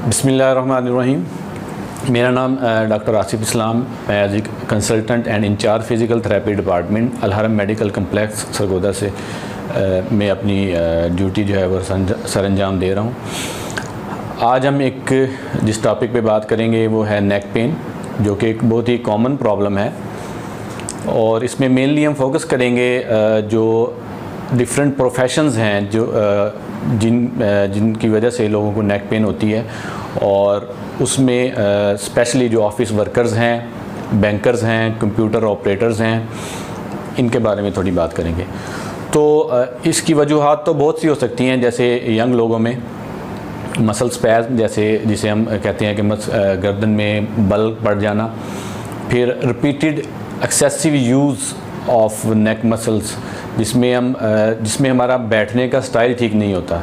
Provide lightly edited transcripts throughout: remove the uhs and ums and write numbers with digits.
बिस्मिल्लाहिर्रहमानिर्रहीम। मेरा नाम डॉक्टर आसिफ इस्लाम, मैं as a consultant and incharge physical therapy department Alharam medical complex Sargodha से मैं अपनी ड्यूटी जो है वो सर अंजाम दे रहा हूँ। आज हम जिस टॉपिक पे बात करेंगे वो है नेक पेन, जो कि एक बहुत ही कॉमन प्रॉब्लम है। और इसमें मेनली हम फोकस करेंगे जो डिफरेंट प्रोफेशंस हैं जो जिनकी वजह से लोगों को नेक पेन होती है, और उसमें स्पेशली जो ऑफिस वर्कर्स हैं, बैंकर्स हैं, कंप्यूटर ऑपरेटर्स हैं, इनके बारे में थोड़ी बात करेंगे। तो इसकी वजूहात तो बहुत सी हो सकती हैं, जैसे यंग लोगों में मसल स्पैज़म जिसे हम कहते हैं कि गर्दन में बल पड़ जाना, फिर repeated excessive use of neck muscles जिसमें हमारा बैठने का स्टाइल ठीक नहीं होता।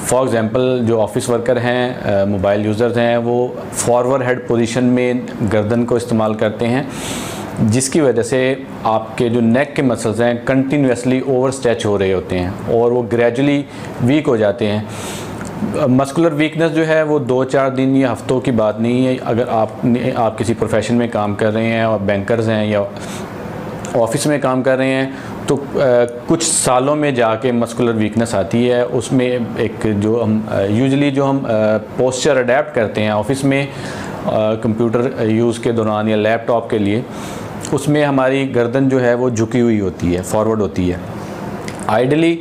फॉर एग्ज़ाम्पल जो ऑफिस वर्कर हैं, मोबाइल यूज़र्स हैं, वो फॉरवर्ड हेड पोजीशन में गर्दन को इस्तेमाल करते हैं, जिसकी वजह से आपके जो नेक के मसल्स हैं कंटिन्यूसली ओवर स्ट्रेच हो रहे होते हैं और वो ग्रेजुअली वीक हो जाते हैं। मस्कुलर वीकनेस जो है वो 2-4 दिन या हफ्तों की बात नहीं है। अगर आप किसी प्रोफेशन में काम कर रहे हैं और बैंकर्स हैं या ऑफिस में काम कर रहे हैं, तो कुछ सालों में जाके मस्कुलर वीकनेस आती है। उसमें एक जो हम यूजुअली पोस्चर अडेप्ट करते हैं ऑफिस में कंप्यूटर यूज़ के दौरान या लैपटॉप के लिए, उसमें हमारी गर्दन जो है वो झुकी हुई होती है, फॉरवर्ड होती है। आइडियली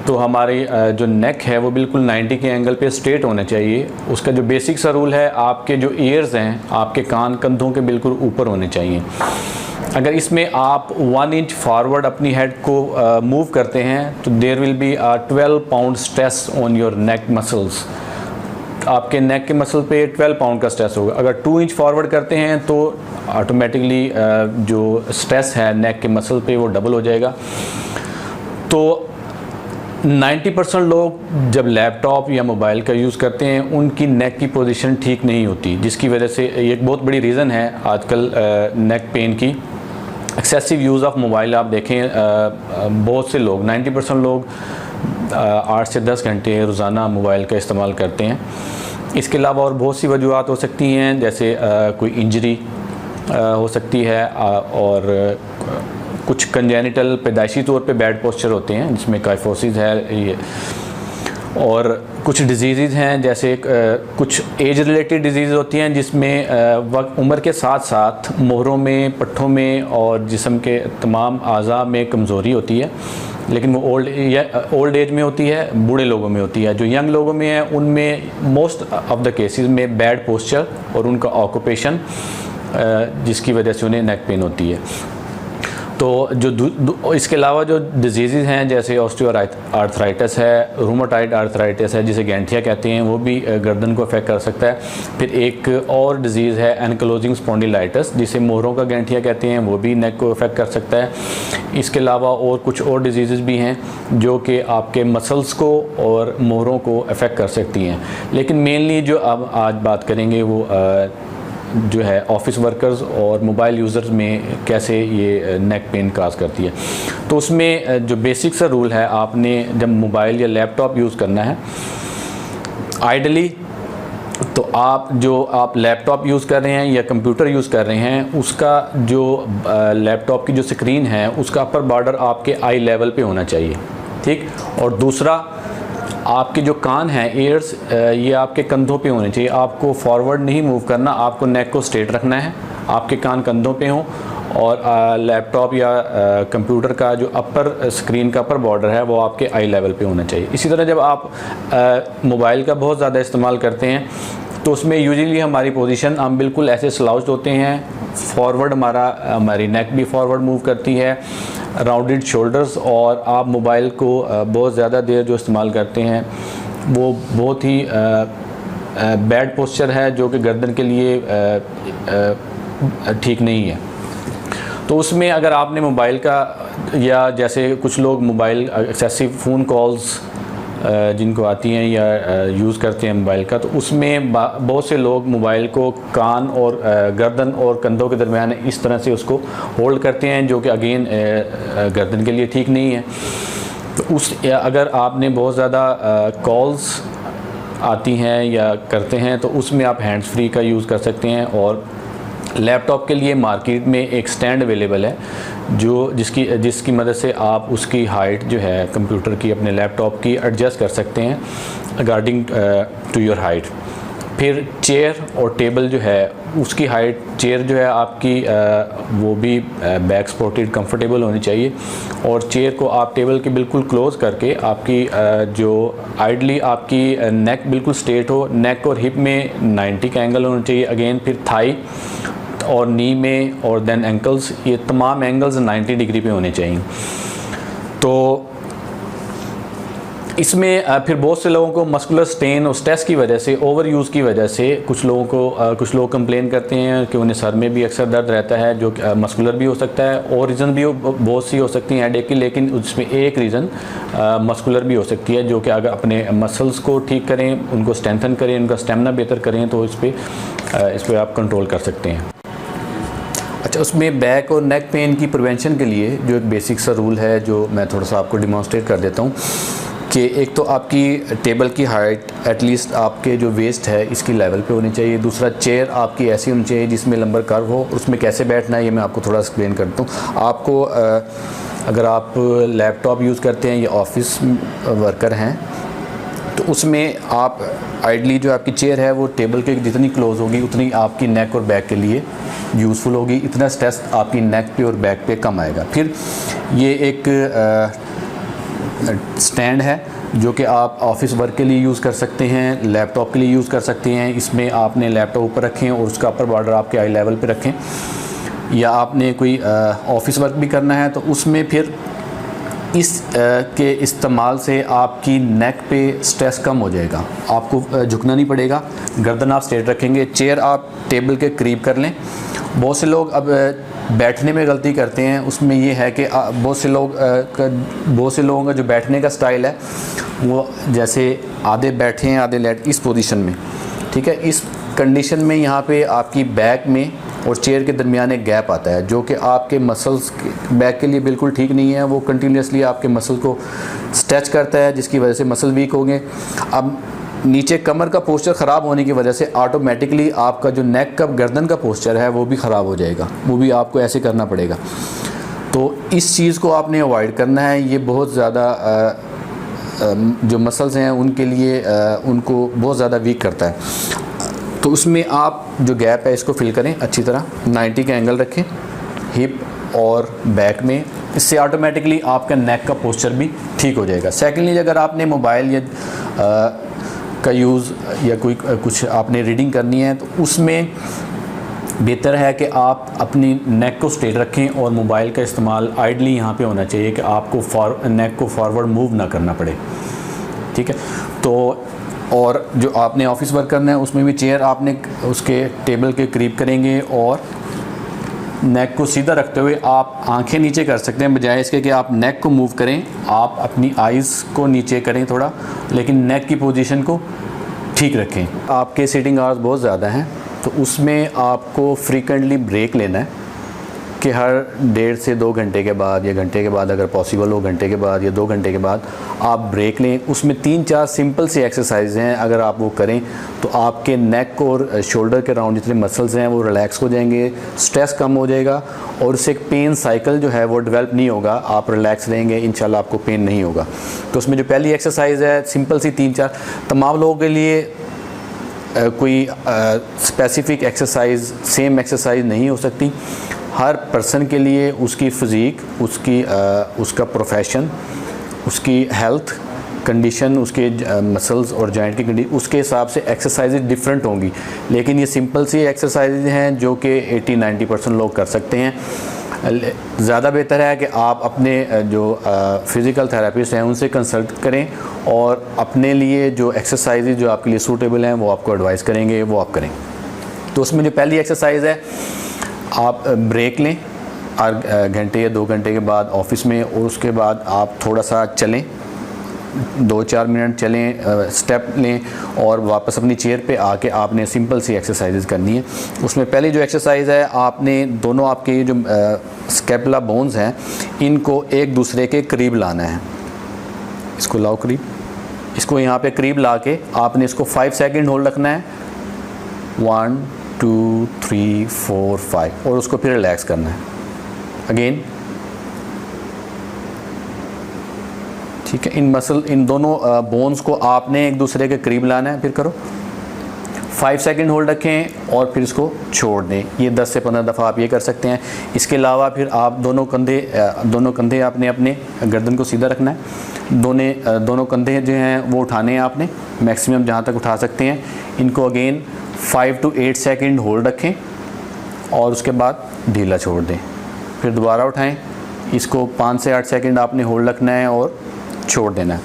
तो हमारी जो नेक है वो बिल्कुल 90 के एंगल पे स्ट्रेट होना चाहिए। उसका जो बेसिक सा रूल है, आपके जो ईयर्स हैं, आपके कान कंधों के बिल्कुल ऊपर होने चाहिए। अगर इसमें आप 1 इंच फॉरवर्ड अपनी हेड को मूव करते हैं तो there will be 12 pound stress on your neck muscles. आपके नेक के मसल पे 12 पाउंड का स्ट्रेस होगा। अगर 2 इंच फॉरवर्ड करते हैं तो ऑटोमेटिकली जो स्ट्रेस है नेक के मसल पे वो डबल हो जाएगा। तो 90% लोग जब लैपटॉप या मोबाइल का यूज़ करते हैं उनकी नेक की पोजीशन ठीक नहीं होती, जिसकी वजह से ये एक बहुत बड़ी रीज़न है आजकल नेक पेन की। एक्सेसिव यूज़ ऑफ मोबाइल आप देखें, बहुत से लोग 90% लोग 8 से 10 घंटे रोज़ाना मोबाइल का इस्तेमाल करते हैं। इसके अलावा और बहुत सी वजूहत हो सकती हैं, जैसे कोई इंजरी हो सकती है, और कुछ कंजेनिटल पैदाइशी तौर पे बैड पोस्चर होते हैं जिसमें काइफोसिस है ये, और कुछ डिजीज़ हैं जैसे कुछ एज रिलेटेड डिजीज़ होती हैं जिसमें वक्त उम्र के साथ साथ मोहरों में, पट्ठों में और जिस्म के तमाम आज़ा में कमज़ोरी होती है, लेकिन वो ओल्ड एज में होती है, बूढ़े लोगों में होती है। जो यंग लोगों में है उनमें मोस्ट ऑफ द केसेस में बैड पोस्चर और उनका ऑक्यूपेशन जिसकी वजह से उन्हें नेक पेन होती है। तो जो इसके अलावा जो डिजीज़ हैं जैसे ऑस्टियोआर्थराइटिस है, रूमेटॉइड आर्थराइटिस है जिसे गैंठिया कहते हैं, वो भी गर्दन को अफेक्ट कर सकता है। फिर एक और डिज़ीज़ है एनक्लोजिंग स्पॉन्डिलाइटिस जिसे मोहरों का गैंठिया कहते हैं, वो भी नेक को अफेक्ट कर सकता है। इसके अलावा और कुछ और डिजीज़ भी हैं जो कि आपके मसल्स को और मोहरों को अफेक्ट कर सकती हैं। लेकिन मेनली जो अब आज बात करेंगे वो जो है ऑफिस वर्कर्स और मोबाइल यूज़र्स में कैसे ये नेक पेन काज करती है। तो उसमें जो बेसिक सा रूल है, आपने जब मोबाइल या लैपटॉप यूज़ करना है आइडियली, तो आप लैपटॉप यूज़ कर रहे हैं या कंप्यूटर यूज़ कर रहे हैं, उसका जो लैपटॉप की जो स्क्रीन है उसका अपर बॉर्डर आपके आई लेवल पे होना चाहिए, ठीक। और दूसरा, आपके जो कान हैं, ईयर्स, ये आपके कंधों पे होने चाहिए। आपको फॉरवर्ड नहीं मूव करना, आपको नेक को स्ट्रेट रखना है, आपके कान कंधों पे हों, और लैपटॉप या कंप्यूटर का जो अपर स्क्रीन का अपर बॉर्डर है वो आपके आई लेवल पे होना चाहिए। इसी तरह जब आप मोबाइल का बहुत ज़्यादा इस्तेमाल करते हैं तो उसमें यूजुअली हमारी पोजीशन, हम बिल्कुल ऐसे स्लाउच्ड होते हैं, फॉरवर्ड हमारी नेक भी फॉरवर्ड मूव करती है, राउंडेड शोल्डर्स, और आप मोबाइल को बहुत ज़्यादा देर जो इस्तेमाल करते हैं वो बहुत ही बैड पोस्चर है जो कि गर्दन के लिए ठीक नहीं है। तो उसमें अगर आपने मोबाइल का, या जैसे कुछ लोग मोबाइल एक्सेसिव फ़ोन कॉल्स जिनको आती हैं या यूज़ करते हैं मोबाइल का, तो उसमें बहुत से लोग मोबाइल को कान और गर्दन और कंधों के दरमियान इस तरह से उसको होल्ड करते हैं, जो कि अगेन गर्दन के लिए ठीक नहीं है। तो अगर आपने बहुत ज़्यादा कॉल्स आती हैं या करते हैं तो उसमें आप हैंड्स फ्री का यूज़ कर सकते हैं। और लैपटॉप के लिए मार्केट में एक स्टैंड अवेलेबल है जो जिसकी मदद से आप उसकी हाइट जो है कंप्यूटर की अपने लैपटॉप की एडजस्ट कर सकते हैं अकॉर्डिंग टू योर हाइट। फिर चेयर और टेबल जो है उसकी हाइट, चेयर जो है आपकी वो भी बैक सपोर्टेड कंफर्टेबल होनी चाहिए और चेयर को आप टेबल के बिल्कुल क्लोज करके आपकी जो आइडली आपकी नेक बिल्कुल स्ट्रेट हो, नेक और हिप में 90 का एंगल होना चाहिए। अगेन फिर थाई और नी में और देन एंकल्स, ये तमाम एंगल्स 90 डिग्री पे होने चाहिए। तो इसमें फिर बहुत से लोगों को मस्कुलर स्ट्रेन और स्ट्रेस की वजह से, ओवर यूज़ की वजह से कुछ लोग कंप्लेन करते हैं कि उन्हें सर में भी अक्सर दर्द रहता है, जो मस्कुलर भी हो सकता है और रीज़न भी बहुत सी हो सकती हैं हेडेक की, लेकिन उसमें एक रीज़न मस्कुलर भी हो सकती है, जो कि अगर अपने मसल्स को ठीक करें, उनको स्ट्रेंथन करें, उनका स्टेमिना बेहतर करें तो इस पर आप कंट्रोल कर सकते हैं। अच्छा, उसमें बैक और नेक पेन की प्रिवेंशन के लिए जो एक बेसिक सा रूल है जो मैं थोड़ा सा आपको डिमॉन्स्ट्रेट कर देता हूँ कि एक तो आपकी टेबल की हाइट एटलीस्ट आपके जो वेस्ट है इसकी लेवल पे होनी चाहिए। दूसरा, चेयर आपकी ऐसी होनी चाहिए जिसमें लंबर कर्व हो। उसमें कैसे बैठना है ये मैं आपको थोड़ा एक्सप्लेन करता हूँ। आपको अगर आप लैपटॉप यूज़ करते हैं या ऑफिस वर्कर हैं तो उसमें आप आइडली जो आपकी चेयर है वो टेबल के जितनी क्लोज होगी उतनी आपकी नेक और बैक के लिए यूज़फुल होगी, इतना स्ट्रेस आपकी नेक पे और बैक पे कम आएगा। फिर ये एक स्टैंड है जो कि आप ऑफिस वर्क के लिए यूज़ कर सकते हैं, लैपटॉप के लिए यूज़ कर सकते हैं। इसमें आपने लैपटॉप ऊपर रखें और उसका अपर बॉर्डर आपके आई लेवल पे रखें, या आपने कोई ऑफिस वर्क भी करना है तो उसमें फिर इस के इस्तेमाल से आपकी नेक पे स्ट्रेस कम हो जाएगा, आपको झुकना नहीं पड़ेगा, गर्दन आप स्ट्रेट रखेंगे, चेयर आप टेबल के करीब कर लें। बहुत से लोग अब बैठने में गलती करते हैं, उसमें ये है कि बहुत से लोगों का जो बैठने का स्टाइल है वो जैसे आधे बैठे हैं आधे लेट, इस पोजीशन में, ठीक है। इस कंडीशन में यहाँ पे आपकी बैक में और चेयर के दरमियान एक गैप आता है जो कि आपके मसल्स बैक के लिए बिल्कुल ठीक नहीं है। वो कंटिन्यूसली आपके मसल को स्ट्रेच करता है जिसकी वजह से मसल वीक होंगे। अब नीचे कमर का पोस्चर ख़राब होने की वजह से ऑटोमेटिकली आपका जो नेक का गर्दन का पोस्चर है वो भी ख़राब हो जाएगा, वो भी आपको ऐसे करना पड़ेगा। तो इस चीज़ को आपने अवॉइड करना है। ये बहुत ज़्यादा जो मसल्स हैं उनके लिए उनको बहुत ज़्यादा वीक करता है। तो उसमें आप जो गैप है इसको फिल करें अच्छी तरह, 90 का एंगल रखें हिप और बैक में, इससे ऑटोमेटिकली आपका नेक का पोस्चर भी ठीक हो जाएगा। सेकेंडली, अगर आपने मोबाइल या का यूज़ या कोई कुछ आपने रीडिंग करनी है तो उसमें बेहतर है कि आप अपनी नेक को स्ट्रेट रखें और मोबाइल का इस्तेमाल आइडली यहाँ पे होना चाहिए कि आपको नेक को फॉरवर्ड मूव ना करना पड़े, ठीक है। तो और जो आपने ऑफिस वर्क करना है उसमें भी चेयर आपने उसके टेबल के करीब करेंगे और नेक को सीधा रखते हुए आप आंखें नीचे कर सकते हैं, बजाय इसके कि आप नेक को मूव करें। आप अपनी आइज़ को नीचे करें थोड़ा, लेकिन नेक की पोजीशन को ठीक रखें। आपके सीटिंग आवर्स बहुत ज़्यादा हैं तो उसमें आपको फ्रीक्वेंटली ब्रेक लेना है कि हर 1.5 से 2 घंटे के बाद या घंटे के बाद, अगर पॉसिबल हो घंटे के बाद या 2 घंटे के बाद आप ब्रेक लें। उसमें 3-4 सिंपल सी एक्सरसाइज हैं, अगर आप वो करें तो आपके नेक और शोल्डर के राउंड जितने मसल्स हैं वो रिलैक्स हो जाएंगे, स्ट्रेस कम हो जाएगा और उससे एक पेन साइकिल जो है वो डेवलप नहीं होगा। आप रिलैक्स रहेंगे, इंशाल्लाह आपको पेन नहीं होगा। तो उसमें जो पहली एक्सरसाइज है सिंपल सी 3-4, तमाम लोगों के लिए कोई स्पेसिफिक एक्सरसाइज सेम एक्सरसाइज नहीं हो सकती। हर पर्सन के लिए उसकी फ़िज़ीक, उसका प्रोफेशन, उसकी हेल्थ कंडीशन, उसके मसल्स और जॉइंट की कंडीशन, उसके हिसाब से एक्सरसाइजेज डिफरेंट होंगी। लेकिन ये सिंपल सी एक्सरसाइजेज हैं जो कि 80-90% लोग कर सकते हैं। ज़्यादा बेहतर है कि आप अपने जो फ़िज़िकल थेरेपिस्ट हैं उनसे कंसल्ट करें और अपने लिए जो एक्सरसाइजेज जो आपके लिए सूटेबल हैं वो आपको एडवाइस करेंगे, वो आप करें। तो उसमें जो पहली एक्सरसाइज है, आप ब्रेक लें घंटे या 2 घंटे के बाद ऑफिस में, और उसके बाद आप थोड़ा सा चलें, 2-4 मिनट चलें, स्टेप लें और वापस अपनी चेयर पे आके आपने सिंपल सी एक्सरसाइजेज करनी है। उसमें पहली जो एक्सरसाइज है, आपने दोनों आपके जो स्कैपुला बोन्स हैं इनको एक दूसरे के करीब लाना है। इसको लाओ करीब, इसको यहाँ पे करीब ला के आपने इसको 5 सेकंड होल्ड रखना है, 1 2 3 4 5, और उसको फिर रिलैक्स करना है अगेन। ठीक है, इन दोनों बोन्स को आपने एक दूसरे के करीब लाना है, फिर करो 5 सेकंड होल्ड रखें और फिर इसको छोड़ दें। ये 10 से 15 दफ़ा आप ये कर सकते हैं। इसके अलावा फिर आप दोनों कंधे आपने अपने गर्दन को सीधा रखना है। दोनों कंधे जो हैं वो उठाने हैं आपने, मैक्सिमम जहाँ तक उठा सकते हैं। इनको अगेन 5 to 8 सेकंड होल्ड रखें और उसके बाद ढीला छोड़ दें। फिर दोबारा उठाएं, इसको 5 से 8 सेकंड आपने होल्ड रखना है और छोड़ देना है।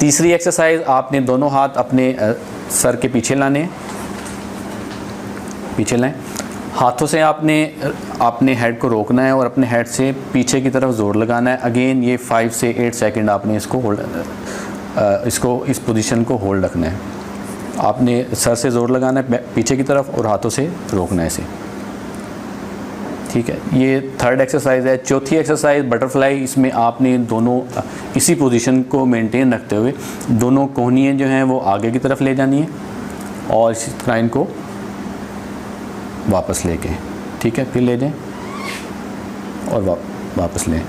तीसरी एक्सरसाइज, आपने दोनों हाथ अपने सर के पीछे लाने हैं, पीछे लाएं। हाथों से आपने हेड को रोकना है और अपने हेड से पीछे की तरफ ज़ोर लगाना है। अगेन ये 5 से 8 सेकंड आपने इसको इस पोजीशन को होल्ड रखना है। आपने सर से ज़ोर लगाना है पीछे की तरफ और हाथों से रोकना है इसे। ठीक है, ये थर्ड एक्सरसाइज है। चौथी एक्सरसाइज बटरफ्लाई, इसमें आपने दोनों इसी पोजीशन को मेंटेन रखते हुए दोनों कोहनियाँ जो हैं वो आगे की तरफ ले जानी है और इसी तरह इनको वापस लेके, ठीक है, फिर ले जाएं और वापस लें।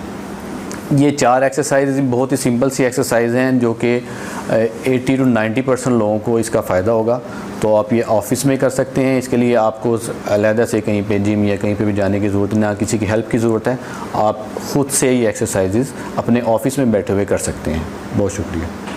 ये 4 एक्सरसाइज बहुत ही सिंपल सी एक्सरसाइज हैं जो कि 80 to 90% लोगों को इसका फ़ायदा होगा। तो आप ये ऑफिस में कर सकते हैं। इसके लिए आपको अलहदा से कहीं पे जिम या कहीं पे भी जाने की ज़रूरत ना, किसी की हेल्प की ज़रूरत है। आप ख़ुद से ये एक्सरसाइजेज़ अपने ऑफिस में बैठे हुए कर सकते हैं। बहुत शुक्रिया।